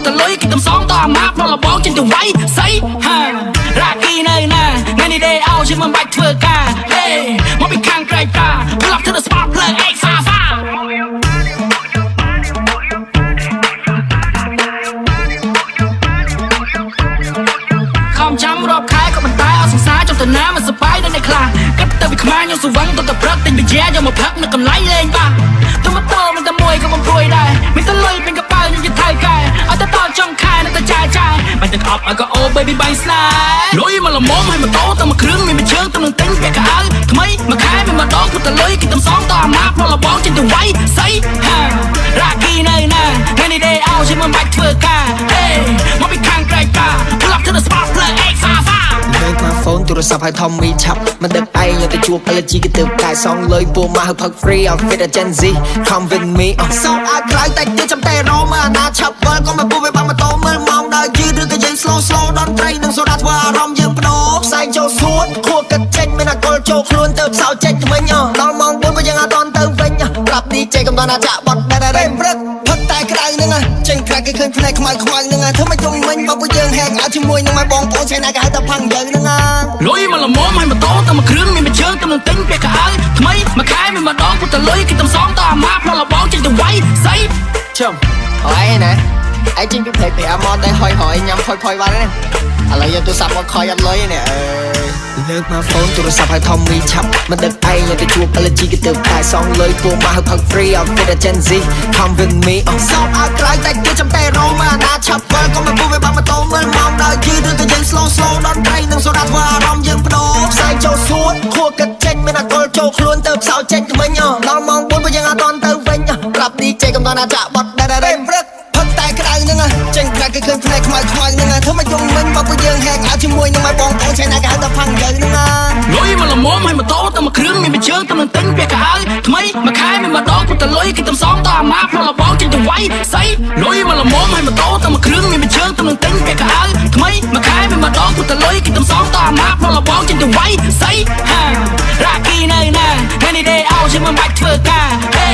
តលុយគេទំសងតអាម៉ាប្រឡបងចេញទៅវាយស្អីហារ៉ាគីនៅណាថ្ងៃនេះដេអោជាមិនបាច់ធ្វើការហេមកពីខាងក្រៃតាផ្លាប់ទៅស្មាតភ្លើងអេកសាសាខំចាំរាប់ខែក៏មិនតែអត់សង្សារចំទៅណាមិនសប្បាយនៅในខ្លះគិតទៅពីខ្មែរខ្ញុំសវឹងទៅតែព្រឹកទិញវិជាយកមកផឹកនៅកន្លែងលេងបាទៅមកតមិនតែមួយក៏បំព្រួយដែរមានតែលុយពេញកប៉ៅខ្ញុំជាថៃកែអត់តែតចង់ខែនៅតែចាយបាញ់ទឹកអប់ឲ្យក៏អូ baby បាញ់ស្នាលុយមកលំមឲ្យម៉ូតូទៅមួយគ្រឿងមានមួយជើងទៅនឹងទិញពាក់កៅអៅថ្មីមួយខែមានម្ដងគិតតែលុយគេទំសងតអាម៉ាប្រឡបងចេញទៅវាយស្អីហារ៉ាគីនៅណាថ្ងៃនេះដេអោជាមិនបាច់ធ្វើការហេមកពីខាងក្រៃតាផ្លាប់ទៅស្មាតភ្លើងអេកសាសាលើកមកហ្វូនទូរស័ព្ទឲ្យធំមីឆាប់មិនដឹកឯងយកទៅជួប LG គេទៅកាយសងលុយពូមកឲ្យផឹក free outfit a Gen Z come with me សោកឲ្យក្រៅតែទៀតចាំតែរោមើលអាណាឆាប់វិលក៏មកពូវាបាំងម៉ូតូមើលម៉ោងដល់យឺតឬក៏យើង slow ដនត្រីនឹងសូដាធ្វើអារម្មណ៍យើងបដូរផ្សែងចូលសួនខួរកាត់ចេញមានអាកុលចូលខ្លួនទៅផ្សោចេញទៅវិញដល់ម៉ោង4បើយើងអត់តទៅវិញប្រាប់ DJ កំដរណាចាក់បត់ដែរព្រឹកផឹកតែក្តៅហ្នឹងចេញក្រៅគេឃើញផ្នែកខ្មៅហ្នឹងធ្វើមិនជុំមិញបើយើងហែកឲ្យជាមួយនឹងម៉ែបងប្អូនឆៃណាគេហៅថាផាំងយើងហ្នឹងលុយមកលំមឲ្យម៉ូតូទៅមួយគ្រឿងមានមួយជើងទៅនឹងទិញពាក់កៅអៅថ្មីមួយខែមានម្ដងពុតលុយគេទំសងតអាម៉ាប្រឡបងចេញទៅវាយស្អីជុំអើយណាឯងចេញពីផ្លេកពីអាម៉នតែហុយញ៉ាំផុយបាត់ហ្នឹងឥឡូវយកទូរស័ព្ទមកខយអត់លុយនេះលើកមកហ្វូនទូរស័ព្ទឲ្យធំមីឆាប់មិនដឹកឯងយកទៅជួប LG គេទៅកាយសងលុយពូមកឲ្យផឹក free outfit a Gen Z come with me សោកឲ្យក្រៅតែទៀតចាំតែរោមើលអាណាឆាប់វិលក៏មកពូវាបាំងម៉ូតូមើលម៉ោងដល់យឺតឬក៏យើង slow ដនត្រីនឹងសូដាធ្វើអារម្មណ៍យើងបដូរផ្សែងចូលសួនខួរកាត់ចេញមានអាកុលចូលខ្លួនទៅផ្សោចេញទៅវិញដល់ម៉ោង4បើយើងអត់តទៅវិញប្រាប់ DJ កំដរណាចាក់បត់ដែរព្រឹកផឹកតែក្តៅហ្នឹងចេញក្រៅគេឃើញផ្នែកខ្មៅហ្នឹងធ្វើមិនជុំមិញបើពួកយើងហែកឲ្យជាមួយនឹងម៉ែបងប្អូនឆៃណាគេហៅថាផាំងយើងហ្នឹងលុយមកលំមឲ្យម៉ូតូទៅមួយគ្រឿងមានមួយជើងទៅនឹងទិញពាក់កៅអៅថ្មីមួយខែមានម្ដងពុតលុយគេទំសងតអាម៉ាប្រឡបងចេញទៅវាយស្អីលុយមកលំមឲ្យម៉ូតូទៅមួយគ្រឿងមានមួយជើងទៅនឹងទិញពាក់កៅអៅថ្មីមួយខែមានម្ដងពុតលុយគេទំសងតអាម៉ាប្រឡបងចេញទៅវាយស្អីហារ៉ាគីនៅណាថ្ងៃនេះដេអោជាមិនបាច់ធ្វើការហេ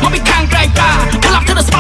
មកពីខាងក្រៃតាផ្លាប់ទៅ